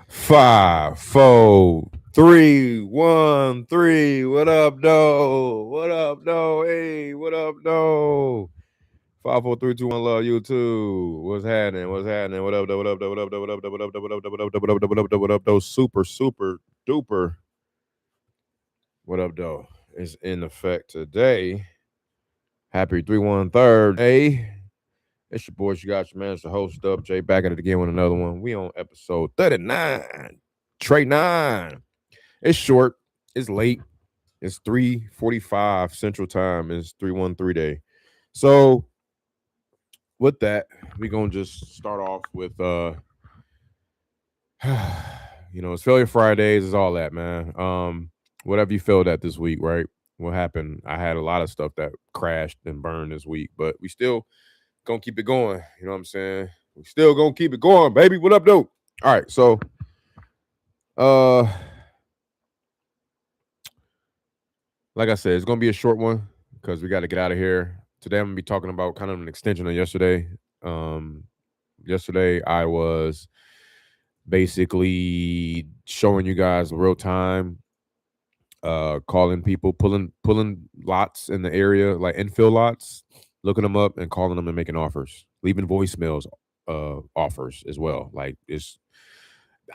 Five, four, three, one, three. What up, though? What up, though? Hey, what up, though? 5, 4, 3, 2, 1. Love you too. What's happening? What's happening? What up, though? What up, though? What up, though? What up, though? What up, though? What up, though? What up, though? What up, though? What up, though? What up, though? Super, super duper. What up, though? Is in effect today. Happy 3/1/3. Hey. It's your boy, you got your man, it's the host up, Jay, back at it again with another one. We on episode 39, Trey 9. It's short, it's late, it's 3:45 Central Time, it's 3/1/3 day. So with that, we gonna just start off with it's failure Fridays, is all that, man. Whatever you failed at this week, right? What happened? I had a lot of stuff that crashed and burned this week, but we still gonna keep it going. You know what I'm saying? We still gonna keep it going, baby. What up, though? All right, so uh like I said, it's gonna be a short one because we got to get out of here. Today I'm gonna be talking about kind of an extension of yesterday. Um Yesterday I was basically showing you guys real time, calling people, pulling lots in the area, like infill lots, looking them up and calling them and making offers, leaving voicemails, offers as well. Like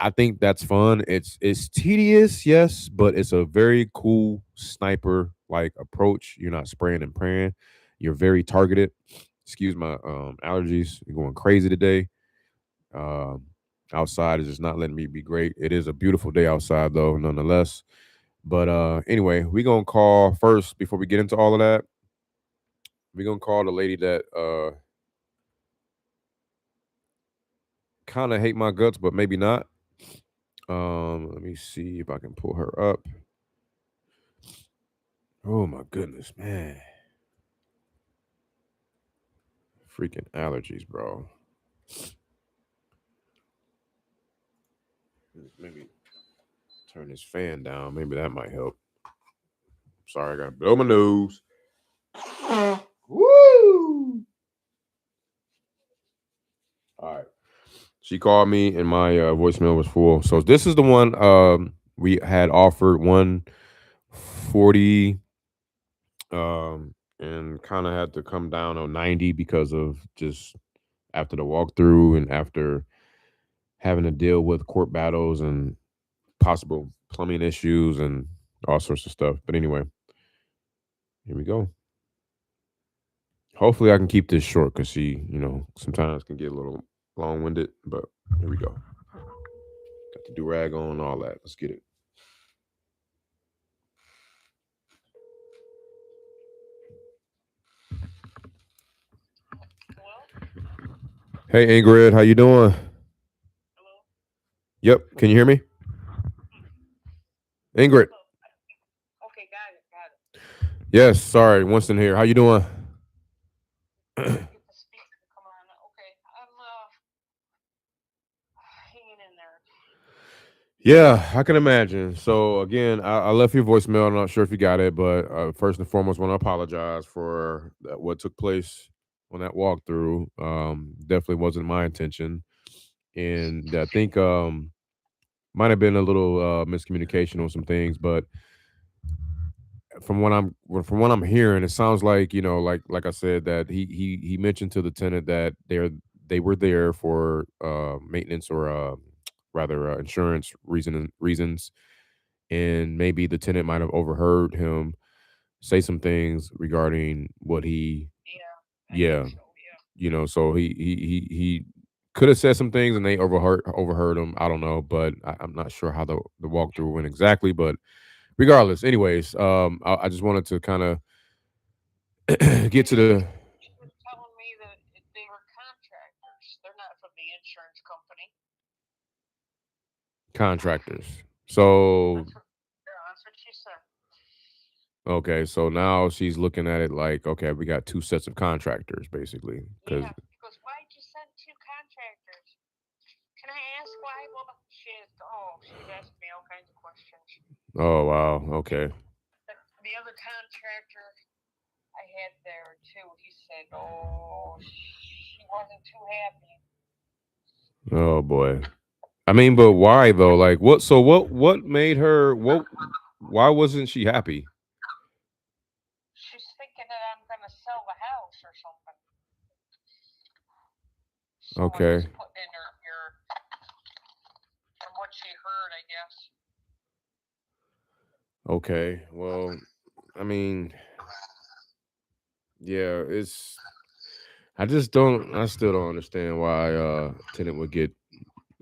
I think that's fun. It's tedious, yes, but it's a very cool sniper like approach. You're not spraying and praying. You're very targeted. Excuse my allergies. You're going crazy today. Um, Outside is just not letting me be great. It is a beautiful day outside though, nonetheless. But anyway, we're gonna call first before we get into all of that. We're gonna call the lady that kind of hate my guts, but maybe not. Let me see if I can pull her up. Oh my goodness, man. Freaking allergies, bro. Maybe turn this fan down. Maybe that might help. Sorry, I gotta blow my nose. Woo! All right. She called me and my voicemail was full. So this is the one we had offered 140 and kind of had to come down on 90 because of just after the walkthrough and after having to deal with court battles and possible plumbing issues and all sorts of stuff. But anyway, here we go. Hopefully, I can keep this short because she, sometimes can get a little long winded. But here we go. Got the do rag on and all that. Let's get it. Hey Ingrid, how you doing? Yep, can you hear me? Ingrid. Yes, sorry, Winston here. How you doing? Yeah, I can imagine. So again, I left your voicemail. I'm not sure if you got it, but first and foremost, want to apologize for what took place on that walkthrough. Definitely wasn't my intention, and I think might have been a little miscommunication on some things. But from what I'm hearing, it sounds like like I said that he mentioned to the tenant that they were there for maintenance or rather insurance reasons, and maybe the tenant might have overheard him say some things regarding what he yeah so he could have said some things and they overheard him. I don't know, but I'm not sure how the walkthrough went exactly, but regardless, anyways, I just wanted to kind of get to the contractors. So okay, so now she's looking at it like, okay, we got two sets of contractors basically. Because oh wow, okay. Oh boy. I mean, but why though? Like, what? So what made her? What? Why wasn't she happy? She's thinking that I'm going to sell the house or something. So I'm Okay. just putting in your from what she heard, I guess. Okay. Well, I mean, yeah, it's. I just don't. I still don't understand why tenant would get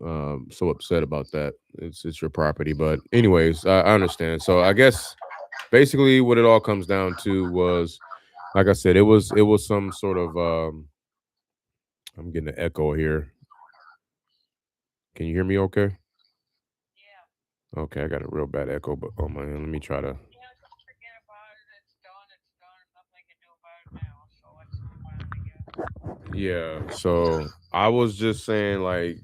so upset about that. It's your property, but anyways, I understand. So I guess basically what it all comes down to was, like I said, it was some sort of I'm getting an echo here. Can you hear me? Okay. Yeah. Okay, I got a real bad echo, but oh man, let me try to. Yeah, just forget about it. It's done. It's done. Nothing I can do about it now. So let's move on, I guess. Yeah. So I was just saying, like,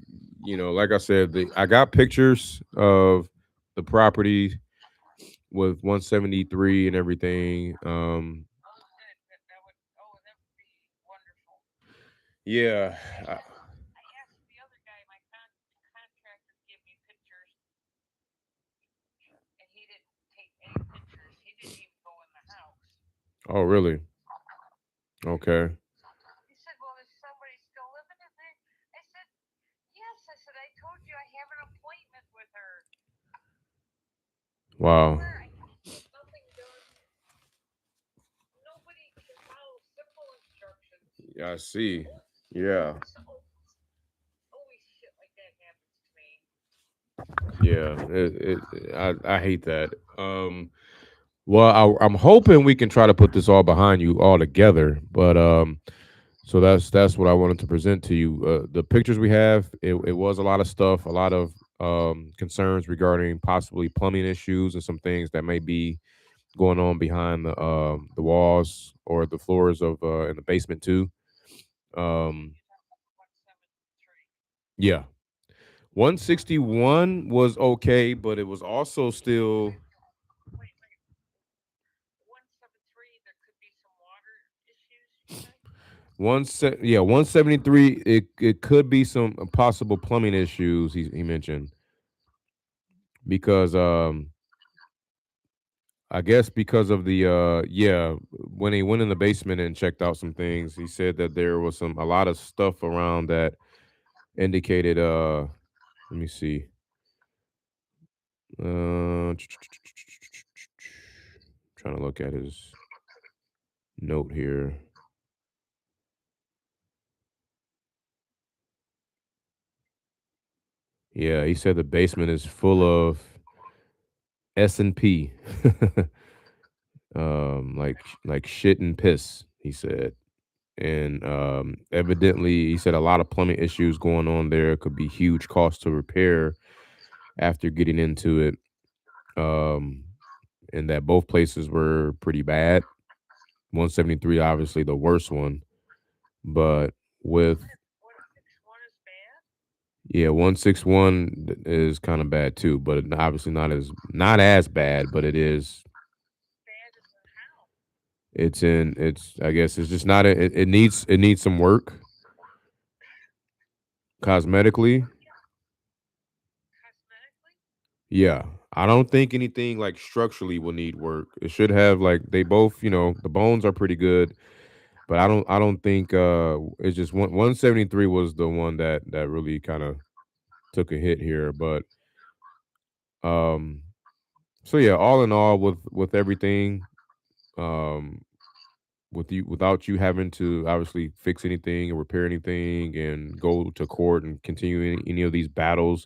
like I said, I got pictures of the property with 173 and everything. Oh, good. That would. Oh, that would be wonderful. Yeah. I asked the other guy, my contractor, to give me pictures, and he didn't take any pictures. He didn't even go in the house. Oh, really? Okay. He said, "Well, is somebody still living in there?" I said, "Yes." I said, "I told you I have an appointment with her." I Wow. swear, I get nothing done. Nobody can follow simple instructions. Yeah, I see. Yeah. So always shit like that happens to me. Yeah. I hate that. Well, I'm hoping we can try to put this all behind you all together, but so that's what I wanted to present to you. The pictures we have, it was a lot of stuff, a lot of concerns regarding possibly plumbing issues and some things that may be going on behind the walls or the floors of in the basement too. Um, You're talking about 173. yeah, 161 was okay, but it was also still Wait. 173. There could be some water issues. You said. 173. It could be some possible plumbing issues. He mentioned because I guess because of the when he went in the basement and checked out some things, he said that there was a lot of stuff around that indicated let me see. Trying to look at his note here. Yeah, he said the basement is full of S&P. Like shit and piss, he said. And evidently he said a lot of plumbing issues going on there, could be huge cost to repair after getting into it. Um and that both places were pretty bad. 173 obviously the worst one, but with 161 is bad. yeah, 161 is kind of bad too, but obviously not as bad, but it is. Bad as in how? It's I guess it's just not it needs some work cosmetically. Cosmetically? Yeah. I don't think anything like structurally will need work. It should have like they both, the bones are pretty good, but I don't think it's just 173 was the one that really kind of took a hit here, but um so yeah, all in all with everything um without you having to obviously fix anything or repair anything and go to court and continue any of these battles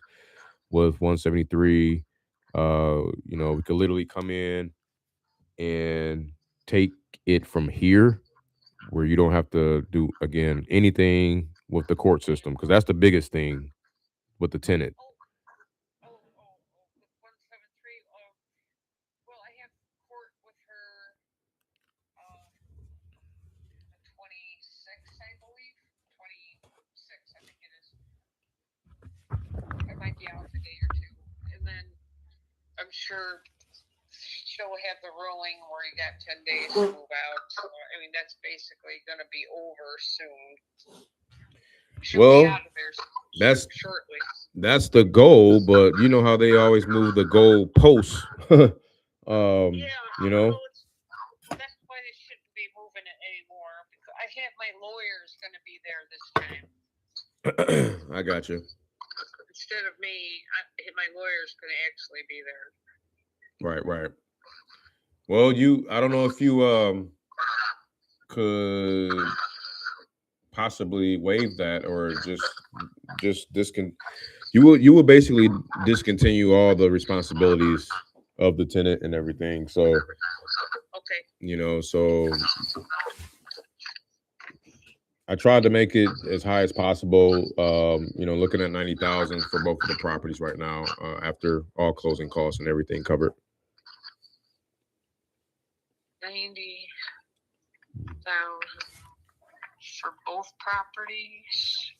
with 173, we could literally come in and take it from here where you don't have to do again anything with the court system because that's the biggest thing with the tenant. Oh, with 173. Oh, well, I have court with her the 26th, I believe. 26, I think it is. I might be out a day or two. And then I'm sure she'll have the ruling where you got 10 days to move out. So, I mean, that's basically going to be over soon. She'll be Well, out of there. That's shortly. that's the goal, but you know how they always move the goal posts. Yeah, You know. well, that's why they shouldn't be moving it anymore. Because I have my lawyers going to be there this time. I got you. Instead of me, my lawyer's going to actually be there. Right, right. Well, I don't know if you could possibly waive that or just you will basically discontinue all the responsibilities of the tenant and everything. So, Okay. you know, so I tried to make it as high as possible. You know, looking at 90,000 for both of the properties right now, after all closing costs and everything covered. 90,000 for both properties.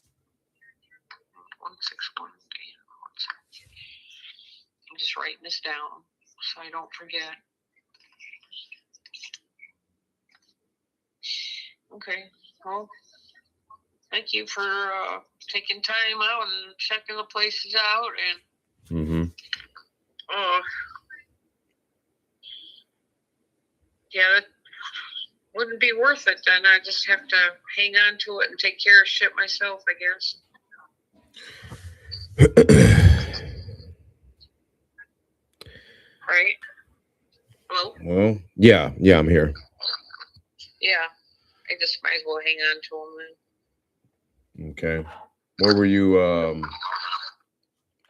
161. I'm just writing this down so I don't forget. Okay. Well, thank you for taking time out and checking the places out, and yeah, that wouldn't be worth it then. I just have to hang on to it and take care of shit myself, I guess. Right? Hello? Well, yeah, I'm here. Yeah, I just might as well hang on to them then. Okay. Where were you?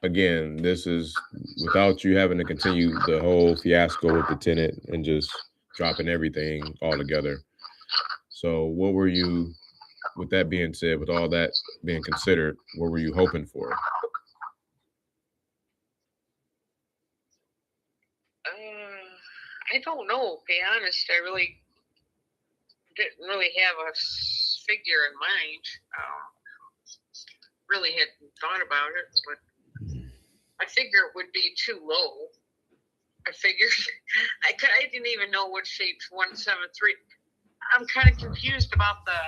Again, this is without you having to continue the whole fiasco with the tenant and just dropping everything altogether. So, what were you? With that being said, with all that being considered, what were you hoping for? I don't know. To be honest, I really didn't really have a figure in mind. Really hadn't thought about it, but I figure it would be too low. I figured I didn't even know what shape's 173. I'm kind of confused about the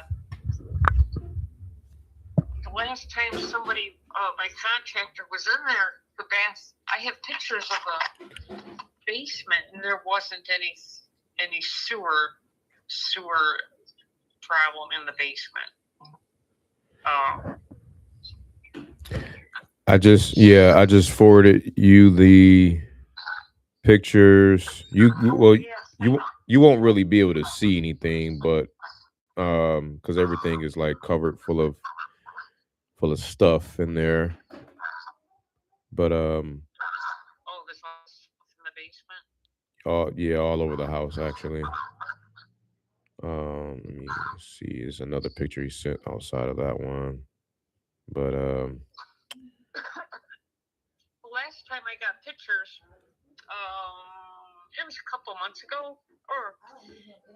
last time somebody, my contractor was in there. The bath. I have pictures of the basement, and there wasn't any sewer problem in the basement. I just forwarded you the pictures. You won't really be able to see anything, but because everything is like covered full of stuff in there. But oh, this was in the basement. all over the house actually. Let me see. There's another picture he sent outside of that one, but The last time I got pictures, it was a couple months ago, or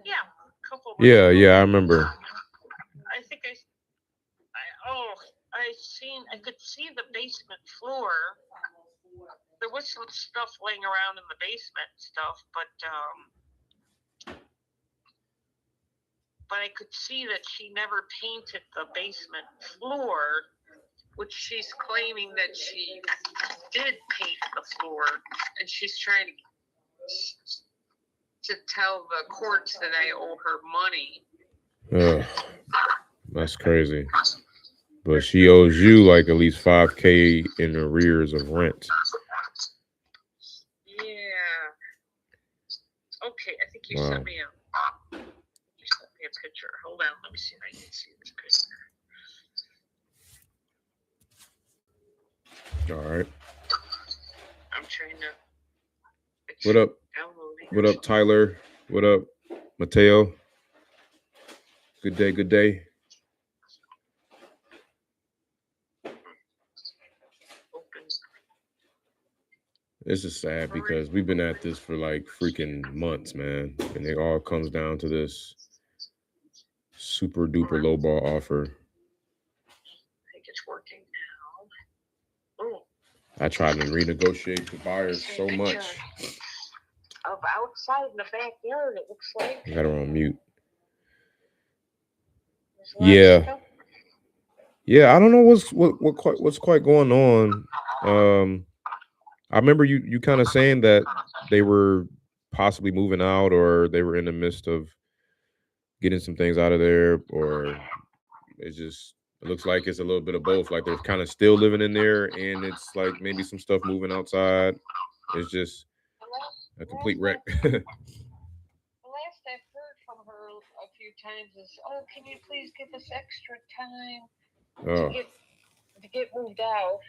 yeah, a couple months ago. Yeah, I remember. I think I could see the basement floor. There was some stuff laying around in the basement and stuff, but I could see that she never painted the basement floor, which she's claiming that she did paint the floor, and she's trying to tell the courts that I owe her money. That's crazy. But she owes you like at least $5,000 in arrears of rent. Yeah. Okay, I think you sent me a picture. Hold on, let me see if I can see this picture. All right. I'm trying to. What up? What up, Tyler? What up, Mateo? Good day, good day. This is sad because we've been at this for like freaking months, man. And it all comes down to this super duper low ball offer. I think it's working now. Oh. I tried to renegotiate the buyers so much. Of outside in the backyard, it looks like. I got her on mute. Yeah. Yeah, I don't know what's quite going on. I remember you kind of saying that they were possibly moving out, or they were in the midst of getting some things out of there, or it looks like it's a little bit of both. Like they're kind of still living in there, and it's like maybe some stuff moving outside. It's just The last, a complete last wreck. I've the last I've heard from her a few times is, "Oh, can you please give us extra time to Oh. get moved out?"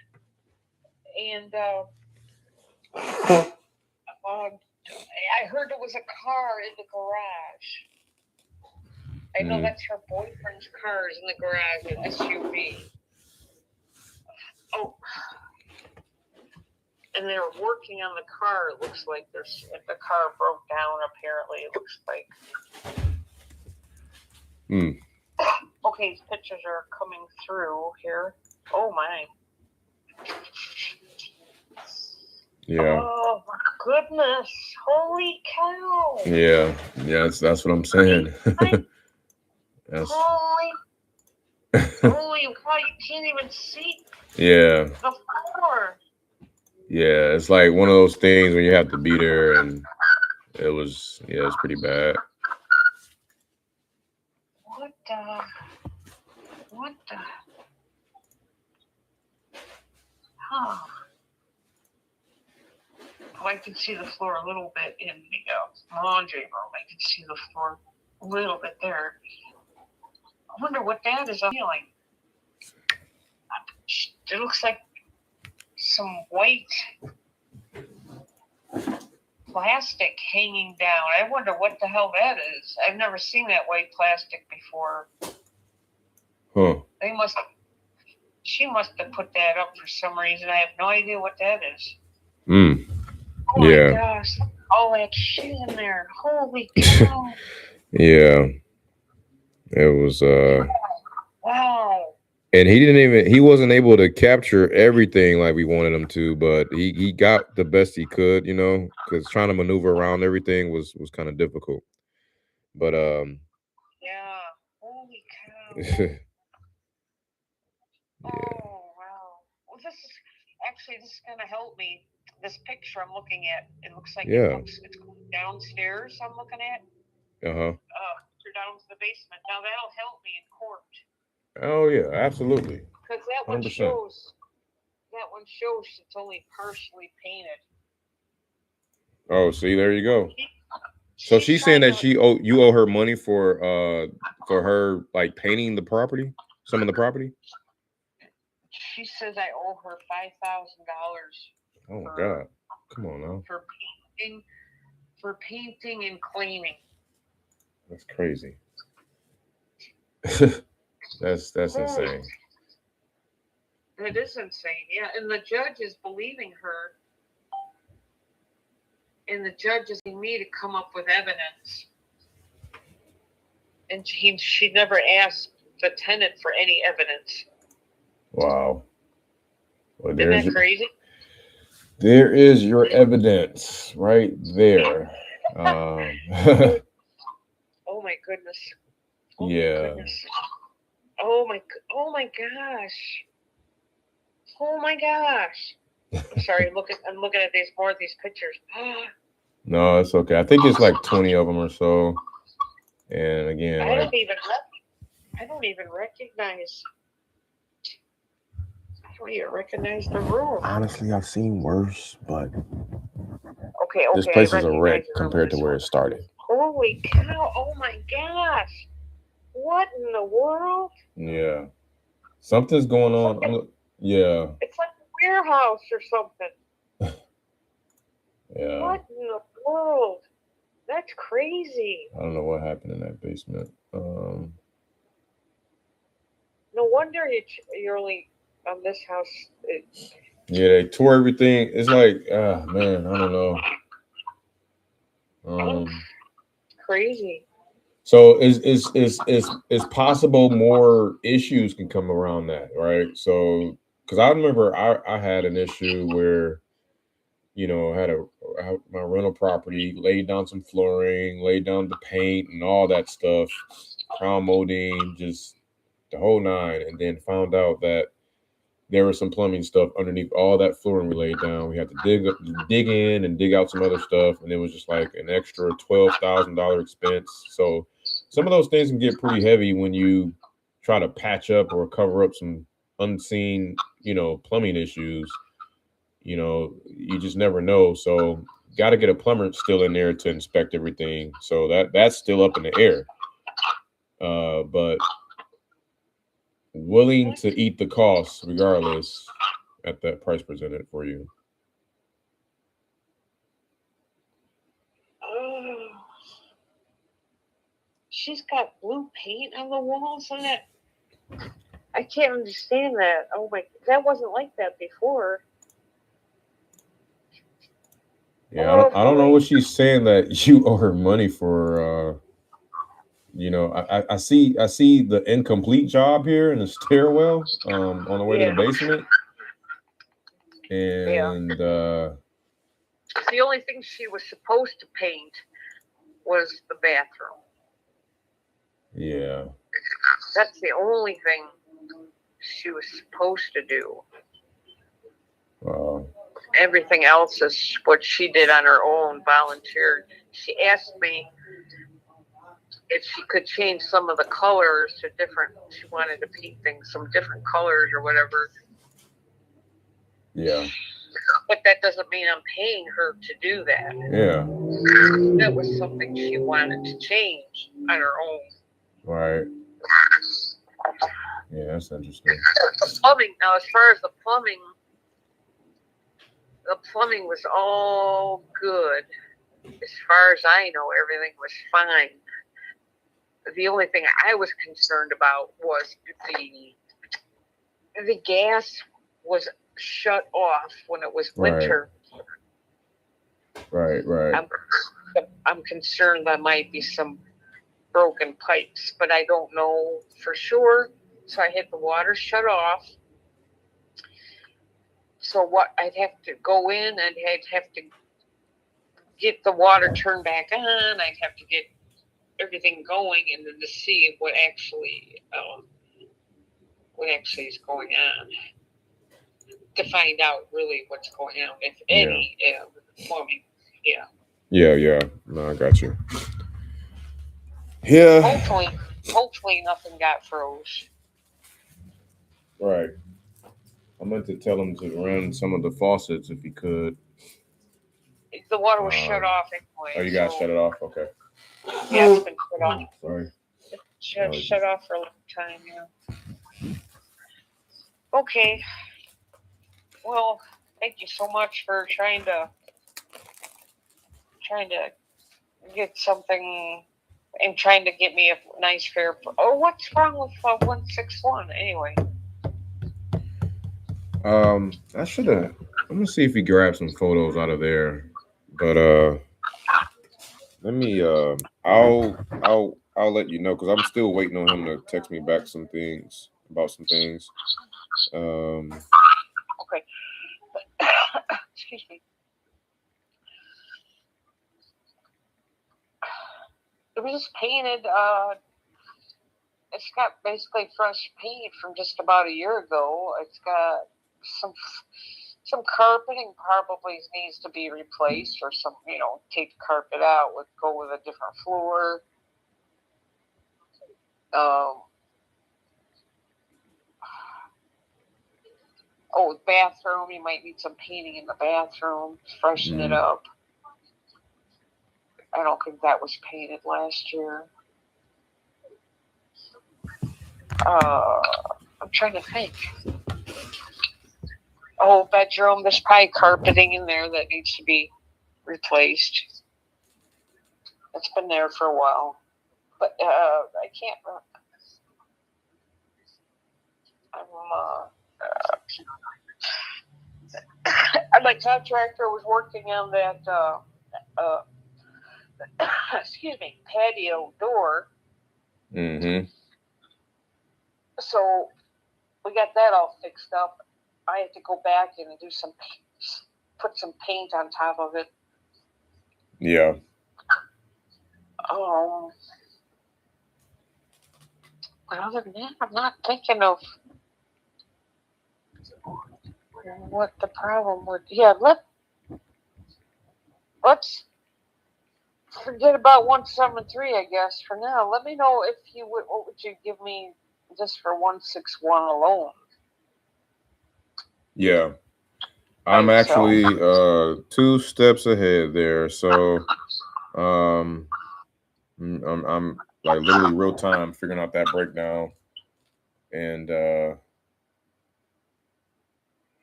And I heard there was a car in the garage. I know that's her boyfriend's car is in the garage, an SUV. Oh, and they're working on the car. It looks like the car broke down. Apparently, it looks like. Okay, these pictures are coming through here. Oh my. Yeah. Oh my goodness! Holy cow! Yeah. Yeah. That's what I'm saying. That's Holy wow! You can't even see yeah. the floor. Yeah. It's like one of those things when you have to be there, and it's pretty bad. What the? What the? Oh. Oh, I can see the floor a little bit in the laundry room. I can see the floor a little bit there. I wonder what that is feeling. It looks like some white plastic hanging down. I wonder what the hell that is. I've never seen that white plastic before. Huh. She must have put that up for some reason. I have no idea what that is. Oh Yeah. my gosh. All that shit in there. Holy cow. Yeah. It was Wow. and he wasn't able to capture everything like we wanted him to, but he got the best he could, because trying to maneuver around everything was kind of difficult. But Yeah. Holy cow. yeah. Oh wow. Well, this is gonna help me. This picture I'm looking at, it looks like Yeah. it's downstairs. I'm looking at. Uh-huh. You're down to the basement. Now that'll help me in court. Oh yeah, absolutely. Because that one 100%. shows it's only partially painted. Oh, see, there you go. So she's saying that you owe her money for her like painting the property, some of the property. She says I owe her $5,000. Oh my God, come on now. For painting and cleaning. That's crazy. that's insane. It is insane, yeah. And the judge is believing her. And the judge is asking me to come up with evidence. And she never asked the tenant for any evidence. Wow. Well, isn't that crazy? There is your evidence right there. Oh my goodness. Oh yeah. my goodness. Oh my gosh. Oh my gosh. I'm sorry. I'm looking at more of these pictures. No, it's okay. I think it's like 20 of them or so. And again, I don't even recognize. I don't even recognize the room. Honestly, I've seen worse, but okay. This place is a wreck compared to where it started. Holy cow! Oh my gosh! What in the world? Yeah, something's going on. Yeah, it's like a warehouse or something. Yeah. What in the world? That's crazy. I don't know what happened in that basement. No wonder you're only on this house. Yeah, they tore everything. It's like, man, I don't know. Crazy. So it's possible more issues can come around that, right? So, because I remember I had an issue where, I had my rental property, laid down some flooring, laid down the paint and all that stuff, crown molding, just the whole nine, and then found out that there was some plumbing stuff underneath all that flooring we laid down. We had to dig in and dig out some other stuff, and it was just like an extra $12,000 expense. So some of those things can get pretty heavy when you try to patch up or cover up some unseen, plumbing issues. You just never know. So got to get a plumber still in there to inspect everything. So that's still up in the air. But willing to eat the costs regardless at that price presented for you. She's got blue paint on the walls on that. I can't understand that. Oh my, that wasn't like that before. Yeah, I don't know what she's saying that you owe her money for. I see the incomplete job here in the stairwell on the way to the basement. And the only thing she was supposed to paint was the bathroom. Yeah. That's the only thing she was supposed to do. Wow. Everything else is what she did on her own, volunteered. She asked me if she could change some of the colors to different, she wanted to paint things some different colors or whatever. Yeah. But that doesn't mean I'm paying her to do that. Yeah. That was something she wanted to change on her own. Right. Yeah, that's interesting. The plumbing, now as far as the plumbing was all good. As far as I know, everything was fine. The only thing I was concerned about was the gas was shut off when it was winter. Right. I'm concerned there might be some broken pipes, but I don't know for sure. So I had the water shut off. So what I'd have to go in and I'd have to get the water turned back on. I'd have to get everything going and then to see what actually is going on, to find out really what's going on, if any, plumbing. Yeah. No, I got you. Yeah. Hopefully nothing got froze. Right. I meant to tell him to run some of the faucets if he could. The water was shut off anyway. Oh, you guys shut it off? Okay. Yeah, it's been shut off. Sorry. It's shut off for a long time, yeah. Okay. Well, thank you so much for trying to get something and trying to get me a nice fair. Oh, what's wrong with 161 anyway? I should have. I'm gonna see if he grabbed some photos out of there, but let me. I'll let you know because I'm still waiting on him to text me back some things about some things. Okay. Excuse me. It was just painted. It's got basically fresh paint from just about a year ago. It's got some carpeting probably needs to be replaced, or some, take the carpet out, go with a different floor. Bathroom, you might need some painting in the bathroom, freshen it up. I don't think that was painted last year. I'm trying to think. Bedroom, there's probably carpeting in there that needs to be replaced. It's been there for a while. But I can't. My contractor was working on that patio door. Mm-hmm. So we got that all fixed up. I had to go back and do put some paint on top of it. Yeah. But other than that, I'm not thinking of what the problem would. Yeah, let's forget about 173. I guess for now. Let me know if you would. What would you give me just for 161 alone? Yeah, I'm actually 2 steps ahead there. So I'm like literally real time figuring out that breakdown, and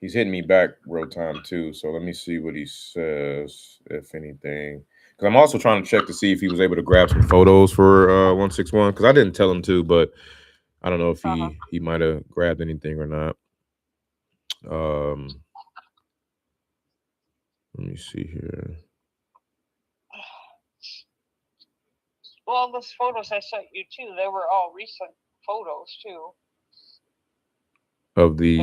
he's hitting me back real time too. So let me see what he says, if anything. Because I'm also trying to check to see if he was able to grab some photos for 161. Because I didn't tell him to, but I don't know if he might have grabbed anything or not. Let me see here. Well, those photos I sent you too, they were all recent photos too. Of the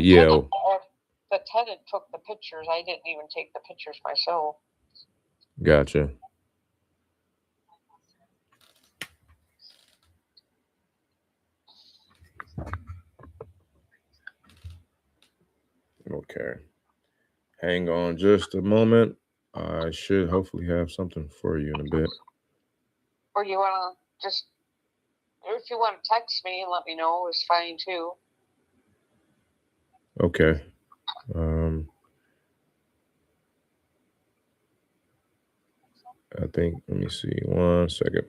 the tenant took the pictures. I didn't even take the pictures myself. Gotcha. Okay. Hang on just a moment. I should hopefully have something for you in a bit. Or you want to just, if you want to text me and let me know, it's fine too. Okay. I think, let me see, 1 second.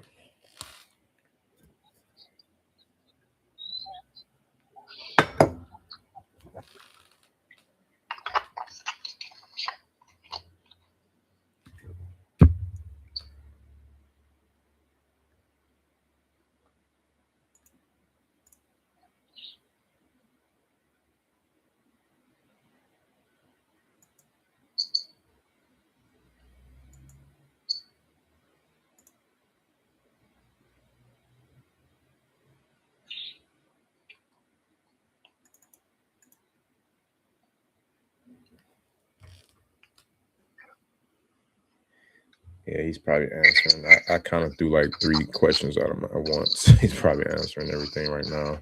Yeah, he's probably answering. I kind of threw like 3 questions out of him at once. He's probably answering everything right now.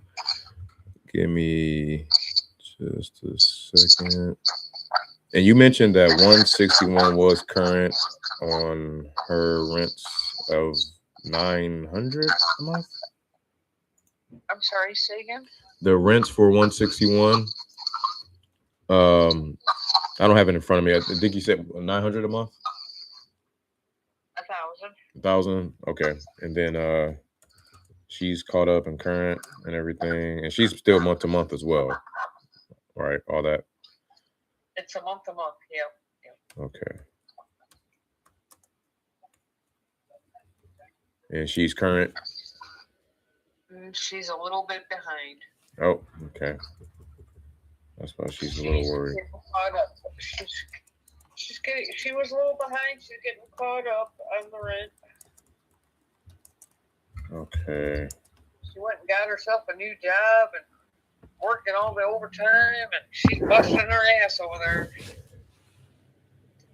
Give me just a second. And you mentioned that 161 was current on her rents of 900 a month. I'm sorry, say again. The rents for 161. I don't have it in front of me. I think you said 900 a month. 1,000. Okay, and then she's caught up and current and everything, and she's still month to month as well, right? All that. It's a month to month. Yeah. Okay. And she's current. She's a little bit behind. Oh, okay. That's why she's a little worried. Caught up. She was a little behind. She's getting caught up on the rent. Okay. She went and got herself a new job and working all the overtime, and she's busting her ass over there.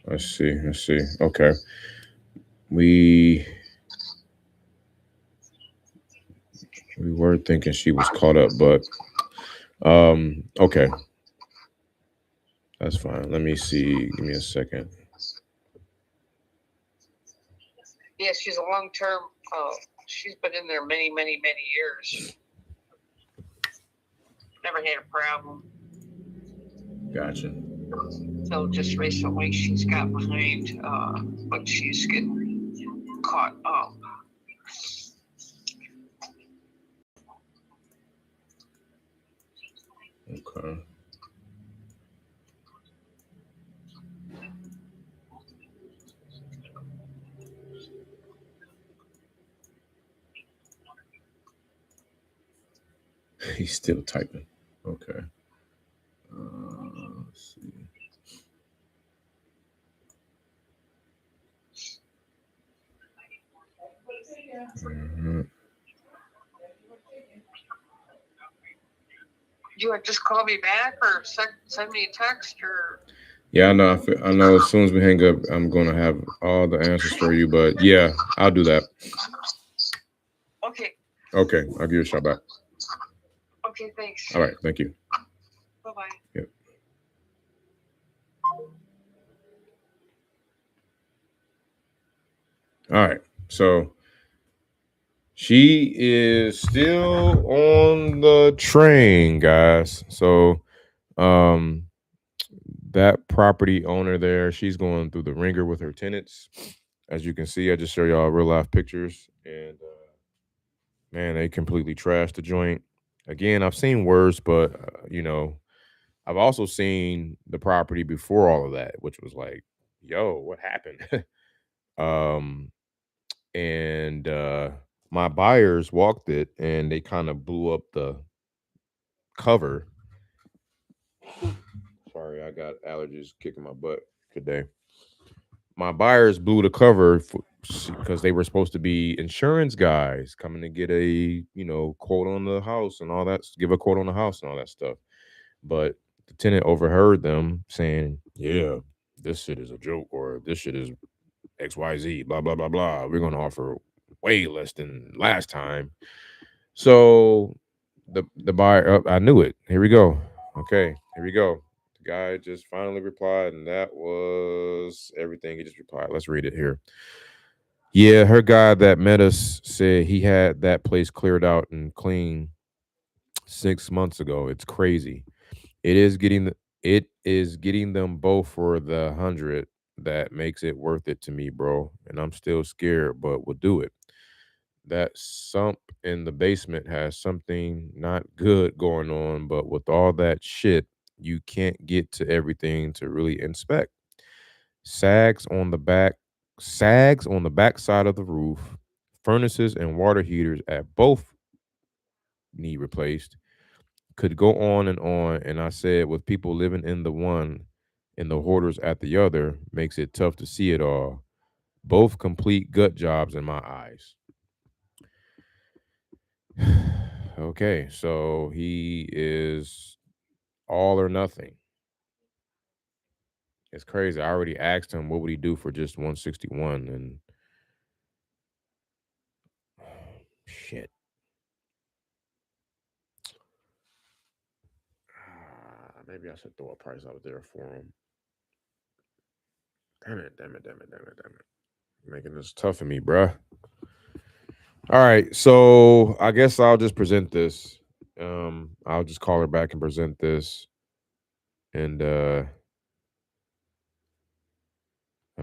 I see. Okay. We were thinking she was caught up, but okay. That's fine. Let me see. Give me a second. Yeah, she's a long-term. She's been in there many years. Never had a problem. Gotcha. So just recently she's got behind, but she's getting caught up. Okay. He's still typing. Okay. Let's see. Mm-hmm. You want to just call me back or send me a text or? Yeah, I know. I know. As soon as we hang up, I'm going to have all the answers for you. But yeah, I'll do that. Okay. Okay, I'll give you a shout back. Okay, thanks. All right, thank you. Bye-bye. Yep. All right, so she is still on the train, guys. So, um, that property owner there, she's going through the ringer with her tenants. As you can see, I just show y'all real life pictures, and man, they completely trashed the joint. Again, I've seen worse, but I've also seen the property before all of that, which was like, yo, what happened? um, and my buyers walked it, and they kind of blew up the cover. Sorry, I got allergies kicking my butt today. My buyers blew the cover because they were supposed to be insurance guys coming to get a quote on the house and all that, give a quote on the house and all that stuff. But the tenant overheard them saying, "Yeah, this shit is a joke, or this shit is XYZ, blah blah blah blah. We're gonna offer way less than last time." So the buyer, I knew it. Here we go. Okay, here we go. The guy just finally replied, and that was everything. He just replied. Let's read it here. Yeah, her guy that met us said he had that place cleared out and clean 6 months ago. It's crazy. It is getting them both for the 100 that makes it worth it to me, bro. And I'm still scared, but we'll do it. That sump in the basement has something not good going on, but with all that shit, you can't get to everything to really inspect. Sags on the back, sags on the back side of the roof, furnaces and water heaters at both need replaced. Could go on, and I said with people living in the one and the hoarders at the other makes it tough to see it all. Both complete gut jobs in my eyes. Okay, so he is all or nothing. It's crazy. I already asked him what would he do for just 161, and shit. Maybe I should throw a price out there for him. Damn it, damn it, damn it, damn it, damn it. Making this tough for me, bruh. All right, so I guess I'll just present this. I'll just call her back and present this. And I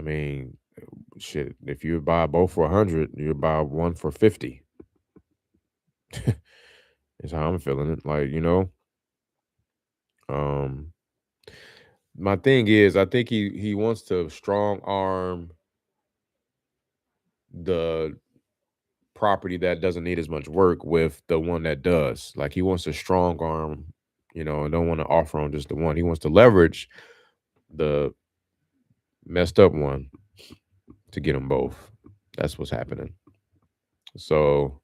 mean, shit, if you buy both for 100, you buy one for 50. Is how I'm feeling it. Like, um my thing is I think he wants to strong arm the property that doesn't need as much work with the one that does. Like he wants to strong arm, and don't want to offer on just the one. He wants to leverage the messed up one to get them both. That's what's happening. So,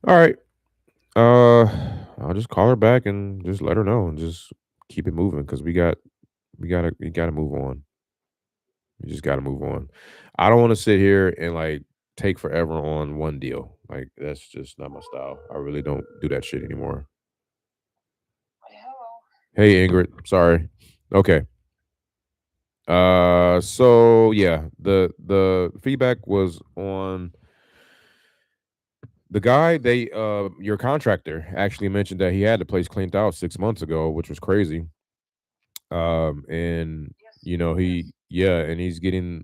all right. I'll just call her back and just let her know and just keep it moving because we gotta move on. We just gotta move on. I don't want to sit here and like take forever on one deal. Like that's just not my style. I really don't do that shit anymore. Hello. Hey Ingrid, sorry. Okay. So yeah, the feedback was on the guy. Your contractor actually mentioned that he had the place cleaned out 6 months ago, which was crazy. And Yes. and he's getting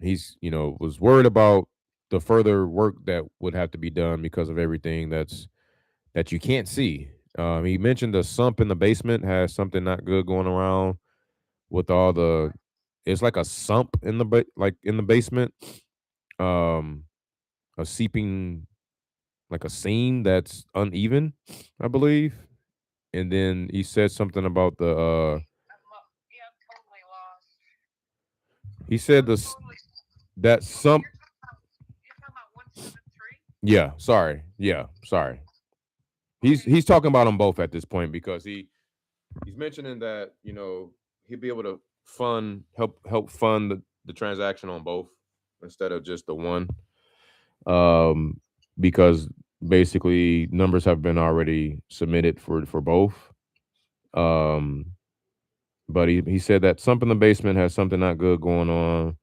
he's was worried about the further work that would have to be done because of everything that you can't see. He mentioned the sump in the basement has something not good going around with all the. It's like a sump in the like in the basement, um, a seeping like a seam that's uneven, I believe. And then he said something about the. Yeah, I'm totally lost. He said I'm the totally. that sump. You're talking about 173? Yeah, sorry. Yeah, sorry. He's Okay. he's talking about them both at this point because he's mentioning that he'll be able to help fund the transaction on both instead of just the one. Um, because basically numbers have been already submitted for both. Um, but he said that something in the basement has something not good going on,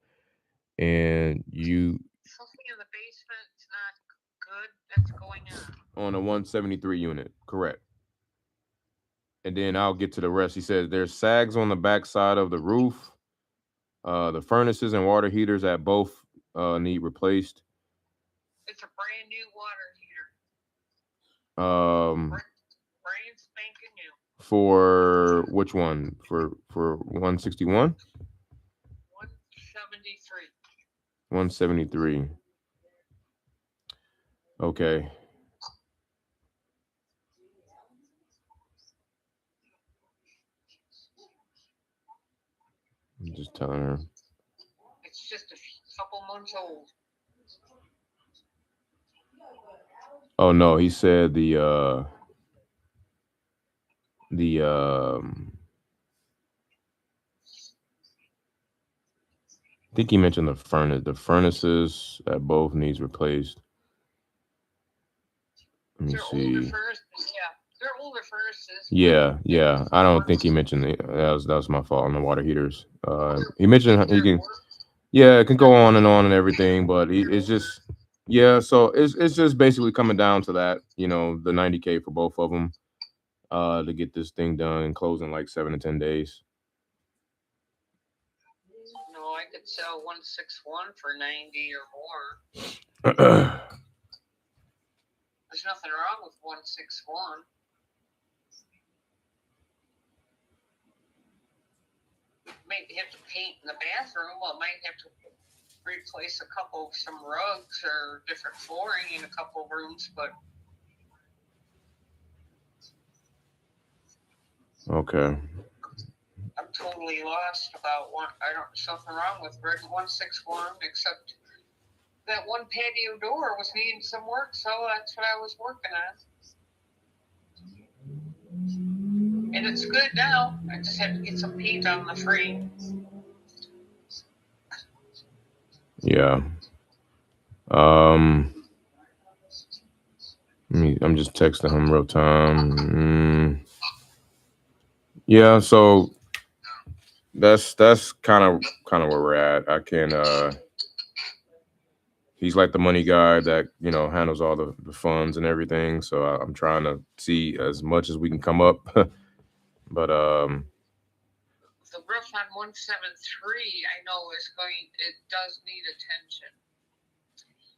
and you Something in the basement's not good that's going on. on a 173 unit, correct? And then I'll get to the rest. He says there's sags on the back side of the roof. The furnaces and water heaters at both need replaced. It's a brand new water heater. Brand spanking new. For which one? For 161? 173. 173. Okay. I'm just telling her. It's just a couple months old. Oh no, he said the I think he mentioned the furnace. The furnaces at both needs replaced. Let me see. Older furnaces, yeah. They're older furnaces. Yeah. I don't think he mentioned that was my fault on the water heaters. He mentioned he can. Yeah, it can go on and everything, but it's just yeah. So it's just basically coming down to that. You know, the 90K for both of them. To get this thing done and close in like 7 to 10 days. No, I could sell 161 for 90 or more. There's nothing wrong with 161. Maybe have to paint in the bathroom. Well, might have to replace some rugs or different flooring in a couple of rooms, but Okay. I'm totally lost about something wrong with 161, except that one patio door was needing some work, so that's what I was working on. And it's good now. I just had to get some paint on the frame. Yeah. I'm just texting him real time. Yeah, so that's kind of where we're at. I can he's like the money guy that handles all the funds and everything. So I'm trying to see as much as we can come up. But the roof on 173, I know it does need attention.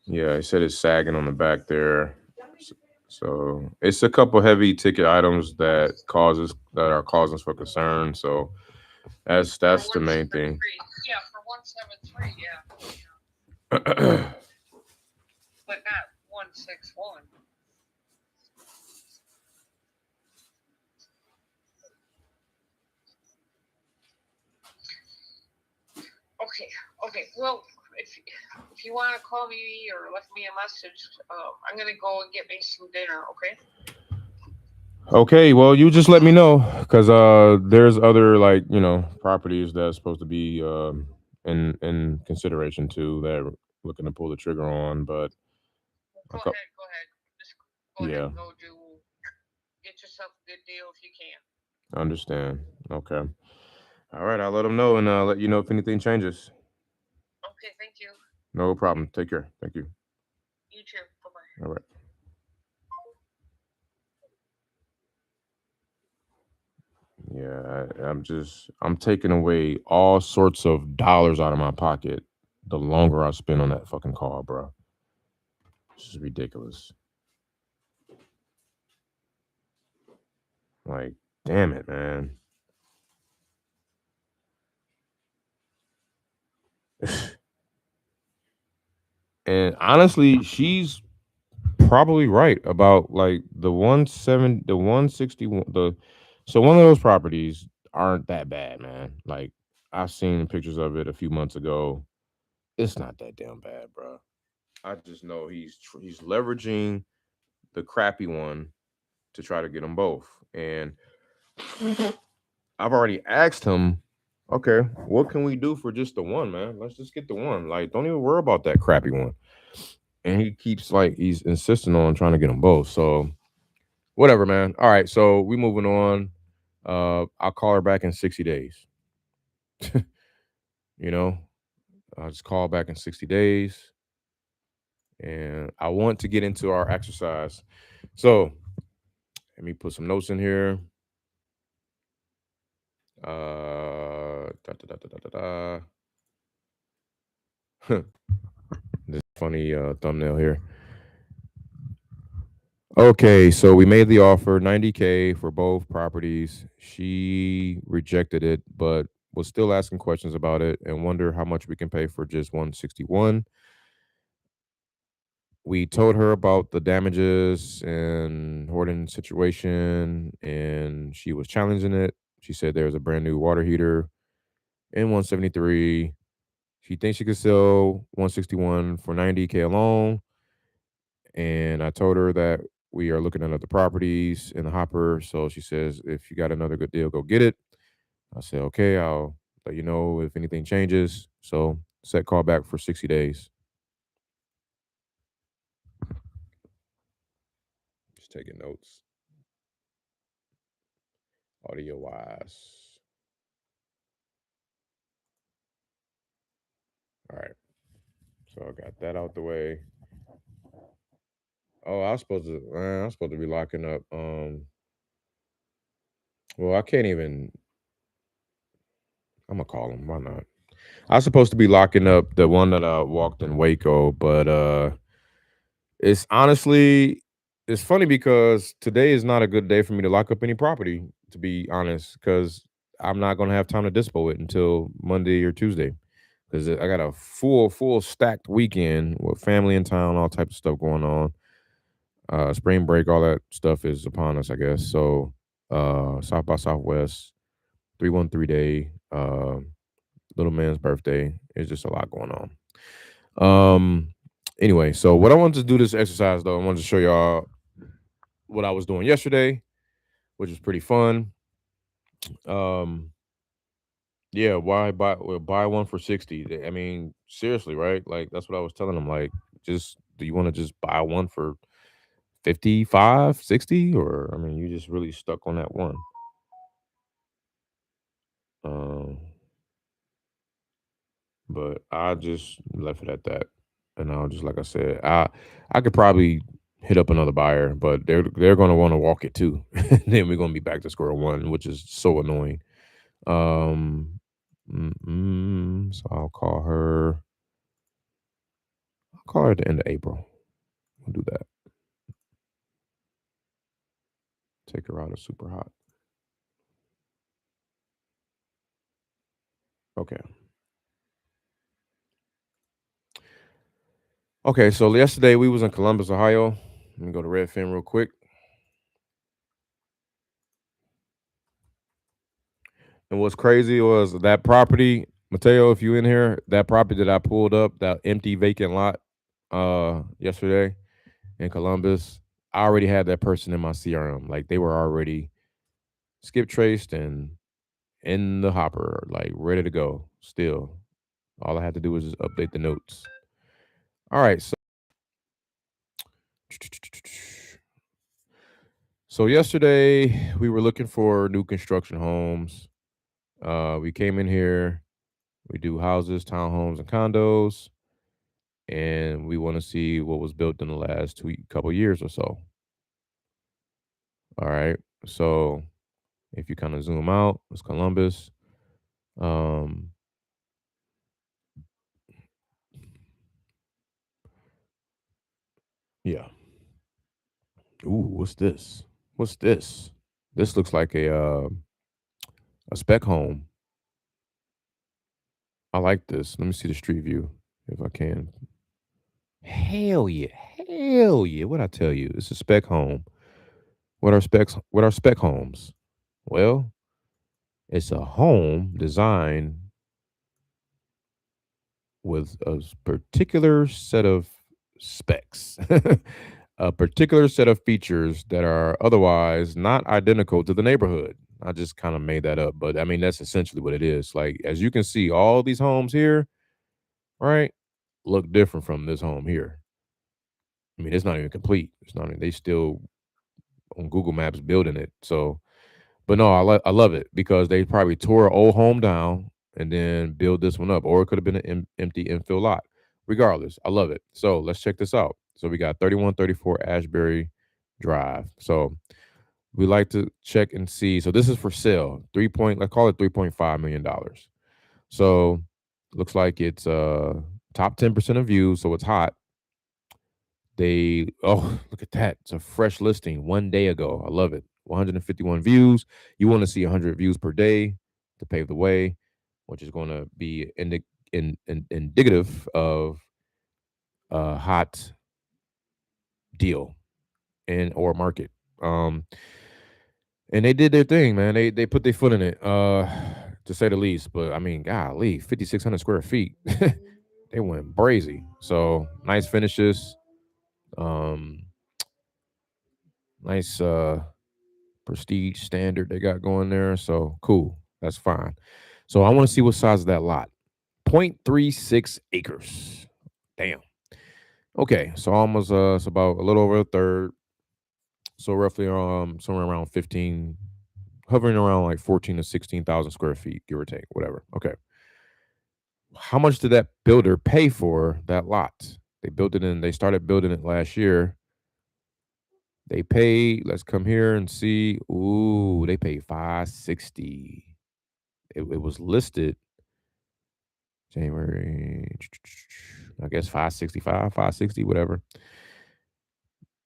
Yeah, he said it's sagging on the back there. So it's a couple heavy ticket items that are causing for concern. So that's the main thing. Yeah, for 173, yeah. But not 161. Okay. Well, if you want to call me or left me a message, I'm gonna go and get me some dinner. Okay. Okay, well, you just let me know because there's other properties that's supposed to be in consideration too that are looking to pull the trigger on, but Go ahead. Just go ahead yeah, and get yourself a good deal if you can. I understand. Okay, all right, I'll let them know and let you know if anything changes. Okay, thank you. No problem. Take care. Thank you. You too. Bye bye. All right. Yeah, I'm taking away all sorts of dollars out of my pocket the longer I spend on that fucking car, bro. This is ridiculous. Like, damn it, man. And honestly, she's probably right about like the 161, so one of those properties aren't that bad, man. Like I've seen pictures of it a few months ago. It's not that damn bad, bro. I just know he's leveraging the crappy one to try to get them both. And I've already asked him, okay, what can we do for just the one, man? Let's just get the one. Like, don't even worry about that crappy one. and he keeps like he's insisting on trying to get them both. So whatever, man. All right, so we moving on. I'll call her back in 60 days. You know, I'll just call back in 60 days. And I want to get into our exercise. So let me put some notes in here. Da, da, da, da, da, da. This funny thumbnail here. Okay, so we made the offer, 90K for both properties. She rejected it, but was still asking questions about it and wonder how much we can pay for just 161. We told her about the damages and hoarding situation, and she was challenging it. She said there's a brand new water heater in 173. She thinks she could sell 161 for 90K alone. And I told her that we are looking at other properties in the hopper. So she says, if you got another good deal, go get it. I said, okay, I'll let you know if anything changes. So set call back for 60 days. Just taking notes, audio wise. All right. So I got that out the way. Oh, I'm supposed to be locking up. Well, I can't even. I'm gonna call him. Why not? I was supposed to be locking up the one that I walked in Waco, but it's honestly it's funny because today is not a good day for me to lock up any property, to be honest, because I'm not gonna have time to dispo it until Monday or Tuesday. Because I got a full stacked weekend with family in town, all types of stuff going on. Spring break, all that stuff is upon us, I guess. So South by Southwest, 313 day, little man's birthday. It's just a lot going on. Anyway, so what I wanted to do this exercise though, I wanted to show y'all what I was doing yesterday, which was pretty fun. Um, yeah, buy one for 60? I mean, seriously, right? Like that's what I was telling them. Like, just do you want to just buy one for 55, 60, or I mean, you just really stuck on that one. Um, but I just left it at that. And I'll just like I said, I could probably hit up another buyer, but they're gonna want to walk it too. Then we're gonna be back to square one, which is so annoying. Um, so I'll call her. I'll call her at the end of April. We'll do that. Take her out of super hot. Okay. Okay. So yesterday we was in Columbus, Ohio. Let me go to Redfin real quick. And what's crazy was that property, Mateo, if you in here, that property that I pulled up, that empty vacant lot yesterday in Columbus, I already had that person in my CRM. Like they were already skip traced and in the hopper, like ready to go. Still. All I had to do was just update the notes. All right, so yesterday we were looking for new construction homes. We came in here, we do houses, townhomes, and condos, and we want to see what was built in the last couple years or so. All right. So if you kind of zoom out, it's Columbus. Um, yeah. Ooh, what's this? What's this? This looks like a spec home. I like this. Let me see the street view if I can. Hell yeah. Hell yeah. What I tell you? It's a spec home. What are spec homes? Well, it's a home designed with a particular set of specs, a particular set of features that are otherwise not identical to the neighborhood. I just kind of made that up, but I mean, that's essentially what it is. Like, as you can see, all these homes here, right, look different from this home here. I mean, it's not even complete. It's not. They still on Google Maps building it. So, but no, I love it because they probably tore an old home down and then build this one up, or it could have been an empty infill lot. Regardless, I love it. So let's check this out. So we got 3134 Ashbury Drive. So we like to check and see. So this is for sale. Let's call it $3.5 million. So looks like it's top 10% of views, so it's hot. Look at that. It's a fresh listing 1 day ago. I love it. 151 views. You want to see 100 views per day to pave the way, which is going to be indicative of a hot deal and or market. And they did their thing, man. They put their foot in it, to say the least. But I mean, golly, 5,600 square feet. They went brazy. So nice finishes. Um, nice prestige standard they got going there. So cool. That's fine. So I want to see what size of that lot. 0.36 acres. Damn. Okay. So almost it's about a little over a third. So roughly somewhere around 15, hovering around like 14 to 16,000 square feet, give or take, whatever. Okay. How much did that builder pay for that lot? They started building it last year. They paid, let's come here and see. Ooh, they paid 560. It was listed January, I guess 565, 560, whatever.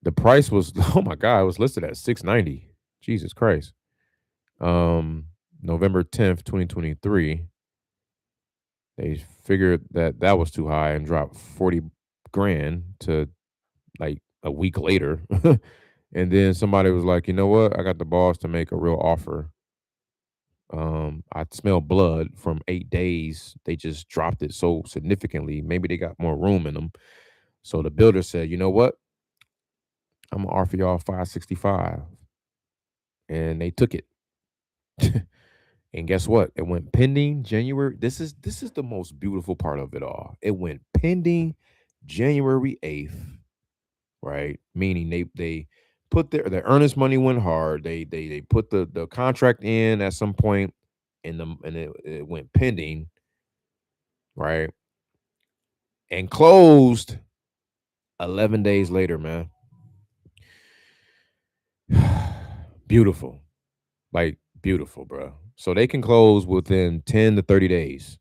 The price was, oh my God, it was listed at 690. Jesus Christ. November 10th, 2023. They figured that that was too high and dropped 40 grand to like a week later. And then somebody was like, you know what? I got the balls to make a real offer. I smell blood from 8 days. They just dropped it so significantly. Maybe they got more room in them. So the builder said, you know what? I'm gonna offer y'all 565. And they took it. And guess what? It went pending January. This is the most beautiful part of it all. It went pending January 8th, right? Meaning they put their earnest money went hard. They put the contract in at some point and it went pending, right? And closed 11 days later, man. Beautiful. Like beautiful, bro. So they can close within 10 to 30 days.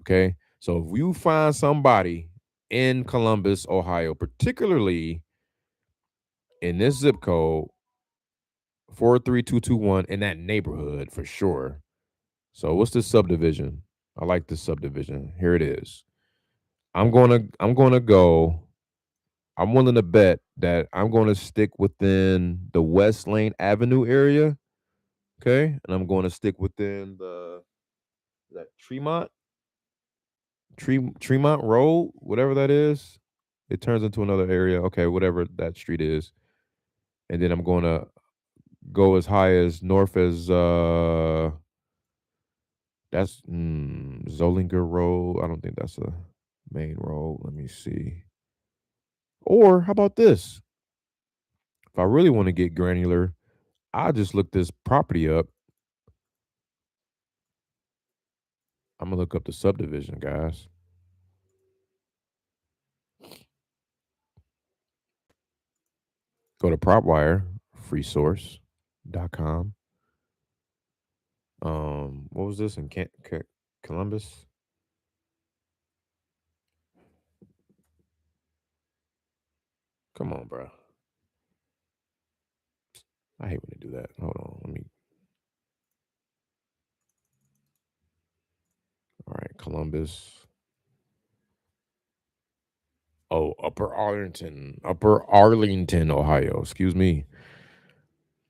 Okay. So if you find somebody in Columbus, Ohio, particularly in this zip code, 43221, in that neighborhood for sure. So what's this subdivision? I like this subdivision. Here it is. I'm gonna go. I'm willing to bet that I'm gonna stick within the West Lane Avenue area. Okay. And I'm gonna stick within that Tremont Road, whatever that is. It turns into another area. Okay, whatever that street is. And then I'm gonna go as high as north as that's Zollinger Road. I don't think that's a main road. Let me see. Or how about this? If I really want to get granular, I'll just look this property up. I'm gonna look up the subdivision, guys. Go to PropWire, freesource.com. What was this in Columbus? Come on, bro. I hate when they do that. Hold on, let me. All right, Columbus. Oh, Upper Arlington, Ohio. Excuse me.